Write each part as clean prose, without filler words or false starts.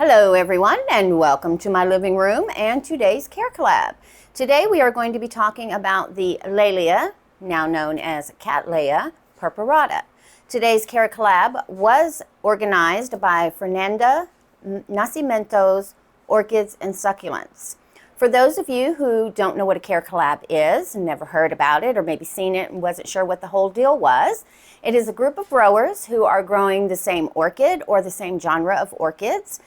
Hello everyone, and welcome to my living room and today's CARECOLLAB. Today we are going to be talking about the LAELIA, now known as Cattleya purpurata. Today's CARECOLLAB was organized by Fernanda Nascimento's Orchids and Succulents. For those of you who don't know what a CARECOLLAB is, never heard about it, or maybe seen it and wasn't sure what the whole deal was, it is a group of growers who are growing the same orchid or the same genre of orchids.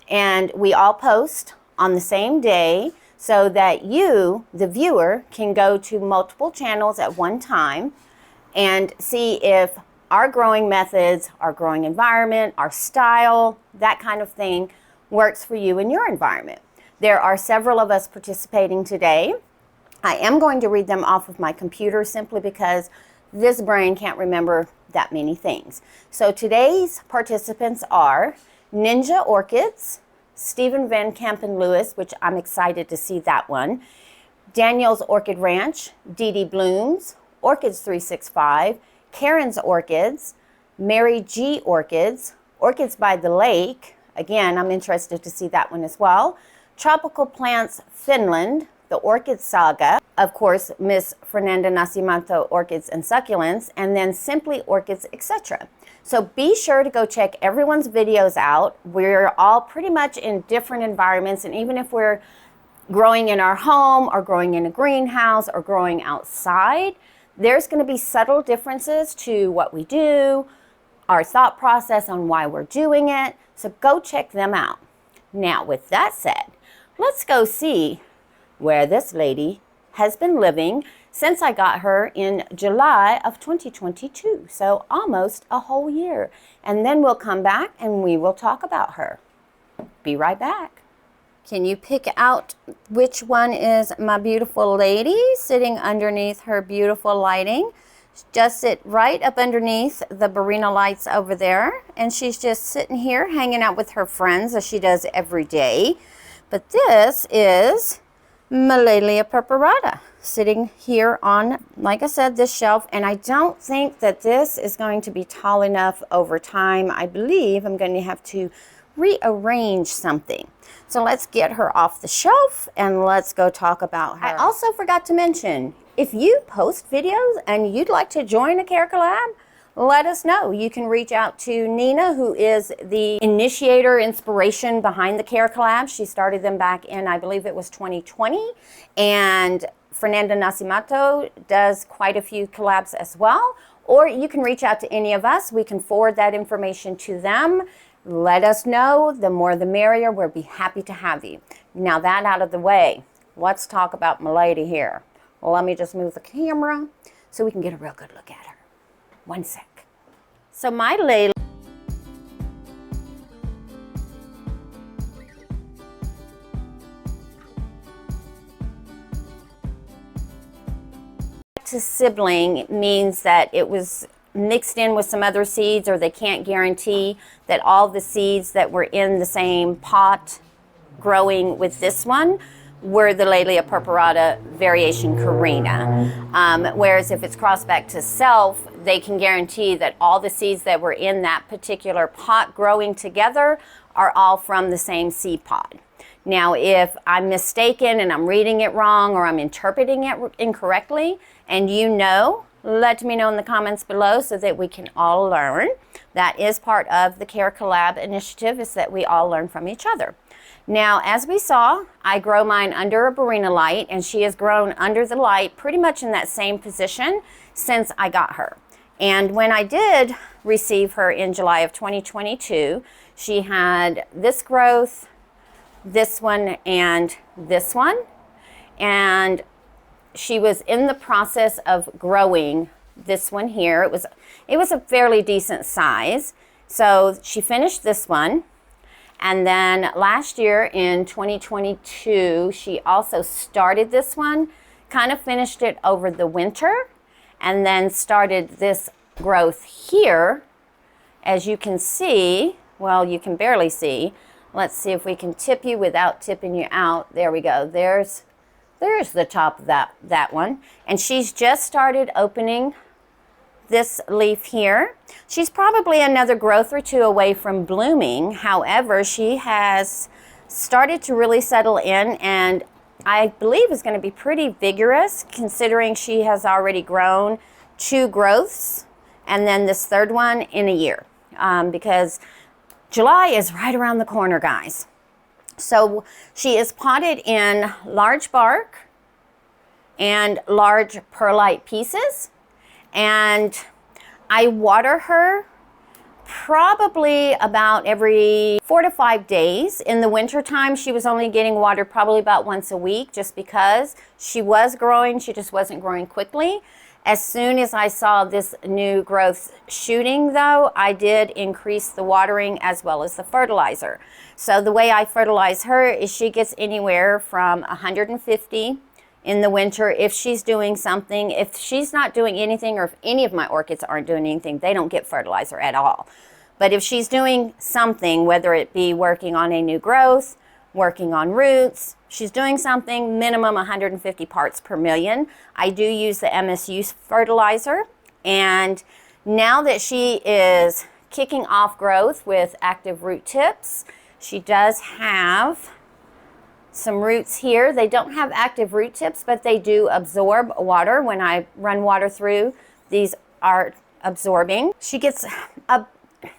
And we all post on the same day so that you, the viewer, can go to multiple channels at one time and see if our growing methods, our growing environment, our style, that kind of thing works for you in your environment. There are several of us participating today. I am going to read them off of my computer simply because this brain can't remember that many things. So today's participants are Ninja Orchids, Stephen Van Campen Lewis, which I'm excited to see that one, Daniel's Orchid Ranch, Dee Dee Blooms, Orchids 365, Karen's Orchids, Mary G Orchids, Orchids by the Lake, again, I'm interested to see that one as well, Tropical Plants Finland, the Orchid Saga, of course, Miss Fernanda Nascimento Orchids and Succulents, and then Simply Orchids, etc. So be sure to go check everyone's videos out. We're all pretty much in different environments, and even if we're growing in our home or growing in a greenhouse or growing outside, there's going to be subtle differences to what we do, our thought process on why we're doing it. So go check them out. Now, with that said, let's go see where this lady has been living since I got her in July of 2022, so almost a whole year. And then we'll come back and we will talk about her. Be right back. Can you pick out which one is my beautiful lady sitting underneath her beautiful lighting? Just sit right up underneath the Barina lights over there, and she's just sitting here hanging out with her friends as she does every day. But this is LAELIA purpurata, sitting here on, like I said, this shelf, and I don't think that this is going to be tall enough over time. I believe I'm going to have to rearrange something. So let's get her off the shelf and let's go talk about her. I also forgot to mention, if you post videos and you'd like to join a CARECOLLAB, let us know. You can reach out to Nina, who is the initiator, inspiration behind the CARECOLLAB. She started them back in, I believe it was 2020. And Fernanda Nascimento does quite a few collabs as well. Or you can reach out to any of us. We can forward that information to them. Let us know. The more the merrier. We'll be happy to have you. Now that out of the way, let's talk about my lady here. Well, let me just move the camera so we can get a real good look at her. One sec. So my LAELIA sibling means that it was mixed in with some other seeds, or they can't guarantee that all the seeds that were in the same pot growing with this one were the LAELIA purpurata variation Carina. Whereas if it's crossed back to self, they can guarantee that all the seeds that were in that particular pot growing together are all from the same seed pod. Now, if I'm mistaken and I'm reading it wrong or I'm interpreting it incorrectly, and you know, let me know in the comments below so that we can all learn. That is part of the CARECOLLAB initiative, is that we all learn from each other. Now, as we saw, I grow mine under a Barina light, and she has grown under the light pretty much in that same position since I got her. And when I did receive her in July of 2022, she had this growth, this one, and this one. And she was in the process of growing this one here. It was a fairly decent size. So she finished this one. And then last year in 2022, she also started this one, kind of finished it over the winter, and then started this growth here. As you can see, well, you can barely see. Let's see if we can tip you without tipping you out. There we go. There's the top of that one. And she's just started opening this leaf here. She's probably another growth or two away from blooming. However, she has started to really settle in, and I believe is going to be pretty vigorous considering she has already grown 2 growths and then this 3rd one in a year, because July is right around the corner, guys. So she is potted in large bark and large perlite pieces, and I water her probably about every 4 to 5 days. In the winter time, she was only getting watered probably about once a week, just because she was growing. She just wasn't growing quickly. As soon as I saw this new growth shooting, though, I did increase the watering as well as the fertilizer. So the way I fertilize her is she gets anywhere from 150 in the winter if she's doing something. If she's not doing anything, or if any of my orchids aren't doing anything, they don't get fertilizer at all. But if she's doing something, whether it be working on a new growth, working on roots, she's doing something, minimum 150 parts per million, I do use the MSU fertilizer. And now that she is kicking off growth with active root tips, she does have some roots here. They don't have active root tips, but they do absorb water. When I run water through, these are absorbing. She gets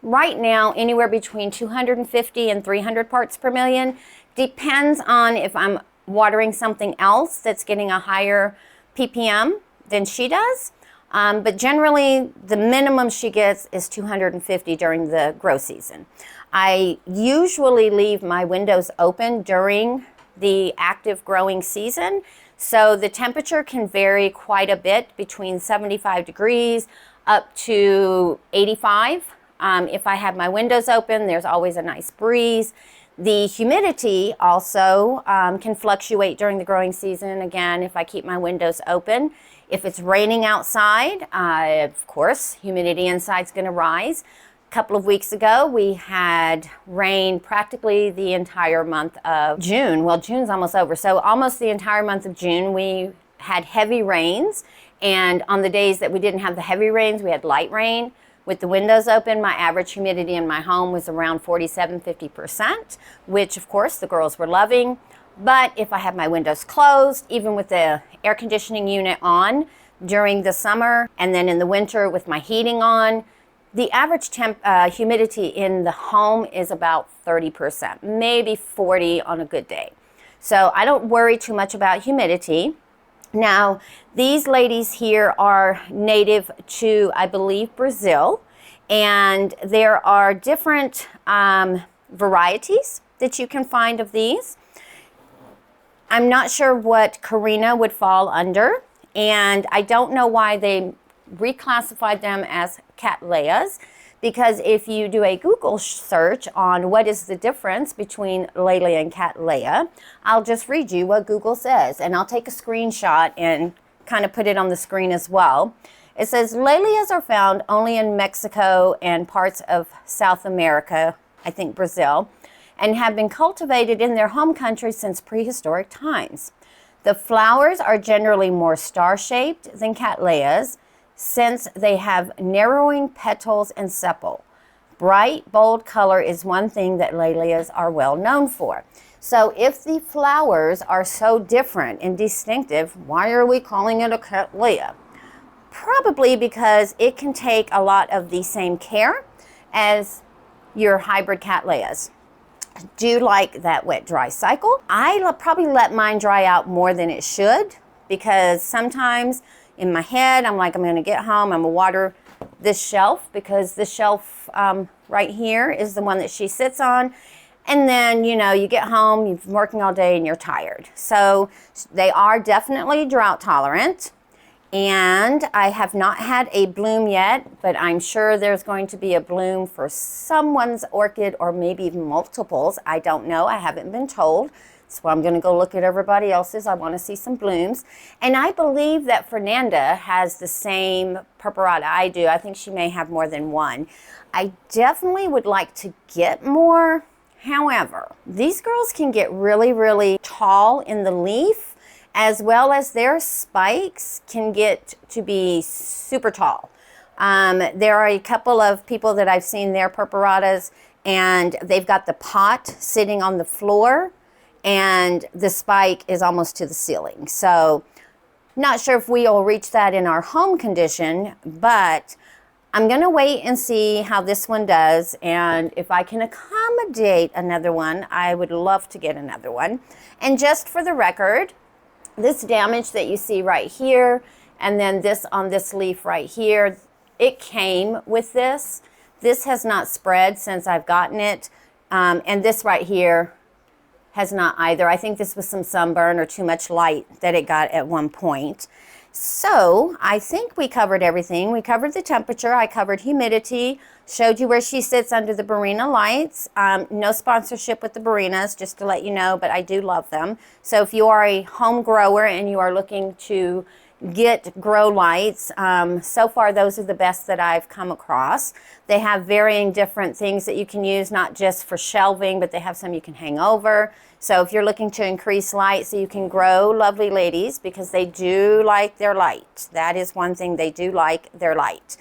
right now anywhere between 250 and 300 parts per million. Depends on if I'm watering something else that's getting a higher ppm than she does. But generally, the minimum she gets is 250 during the grow season. I usually leave my windows open during the active growing season, so the temperature can vary quite a bit, between 75 degrees up to 85. If I have my windows open, there's always a nice breeze. The humidity also can fluctuate during the growing season, again, if I keep my windows open. If it's raining outside, of course, humidity inside is going to rise. A couple of weeks ago, we had rain practically the entire month of June. Well, June's almost over, so almost the entire month of June, we had heavy rains. And on the days that we didn't have the heavy rains, we had light rain. With the windows open, my average humidity in my home was around 47–50%, which of course the girls were loving. But if I have my windows closed, even with the air conditioning unit on during the summer, and then in the winter with my heating on, the average humidity in the home is about 30%, maybe 40 on a good day. So I don't worry too much about humidity. Now, these ladies here are native to, I believe, Brazil, and there are different varieties that you can find of these. I'm not sure what Karina would fall under, and I don't know why they reclassified them as cattleyas, because if you do a Google search on what is the difference between LAELIA and cattleya, I'll just read you what Google says, and I'll take a screenshot and kind of put it on the screen as well. It says, LAELIAs are found only in Mexico and parts of South America, I think Brazil, and have been cultivated in their home country since prehistoric times. The flowers are generally more star-shaped than cattleyas, since they have narrowing petals and sepal. Bright, bold color is one thing that LAELIAs are well known for. So if the flowers are so different and distinctive, why are we calling it a cattleya? Probably because it can take a lot of the same care as your hybrid cattleyas. I do like that wet dry cycle. I probably let mine dry out more than it should, because sometimes in my head, I'm like, I'm going to get home, I'm going to water this shelf, because this shelf right here is the one that she sits on. And then, you know, you get home, you've been working all day and you're tired. So they are definitely drought tolerant. And I have not had a bloom yet, but I'm sure there's going to be a bloom for someone's orchid, or maybe even multiples. I don't know. I haven't been told. So I'm going to go look at everybody else's. I want to see some blooms. And I believe that Fernanda has the same purpurata I do. I think she may have more than one. I definitely would like to get more. However, these girls can get really, really tall in the leaf, as well as their spikes can get to be super tall. There are a couple of people that I've seen their purpuratas, and they've got the pot sitting on the floor, and the spike is almost to the ceiling. So not sure if we will reach that in our home condition, but I'm going to wait and see how this one does, and if I can accommodate another one, I would love to get another one. And just for the record, this damage that you see right here, and then this on this leaf right here, it came with this. This has not spread since I've gotten it, and this right here has not either. I think this was some sunburn or too much light that it got at one point. So I think we covered everything. We covered the temperature, I covered humidity, showed you where she sits under the Barina lights. No sponsorship with the Barinas, just to let you know, but I do love them. So if you are a home grower and you are looking to get grow lights, so far those are the best that I've come across. They have varying different things that you can use, not just for shelving, but they have some you can hang over. So if you're looking to increase light so you can grow lovely ladies, because they do like their light. That is one thing, they do like their light.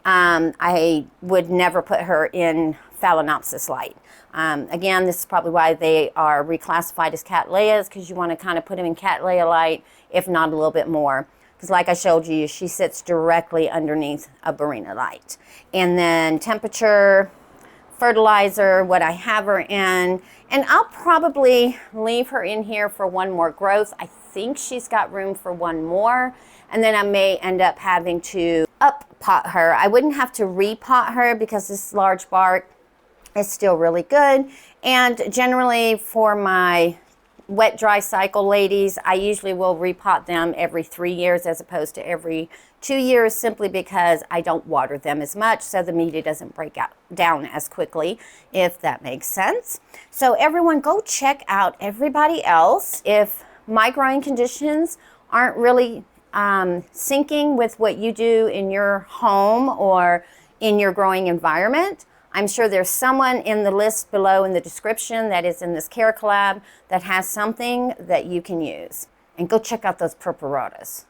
I would never put her in Phalaenopsis light. Again, this is probably why they are reclassified as cattleyas, because you want to kind of put them in cattleya light, if not a little bit more. Because like I showed you, she sits directly underneath a Barina light. And then temperature, fertilizer, what I have her in, and I'll probably leave her in here for one more growth. I think she's got room for one more, and then I may end up having to up pot her. I wouldn't have to repot her because this large bark is still really good. And generally for my wet dry cycle ladies, I usually will repot them every 3 years as opposed to every 2 years, simply because I don't water them as much, so the media doesn't break down as quickly, if that makes sense. So everyone, go check out everybody else. If my growing conditions aren't really syncing with what you do in your home or in your growing environment, I'm sure there's someone in the list below in the description that is in this CARECOLLAB that has something that you can use. And go check out those purpuratas.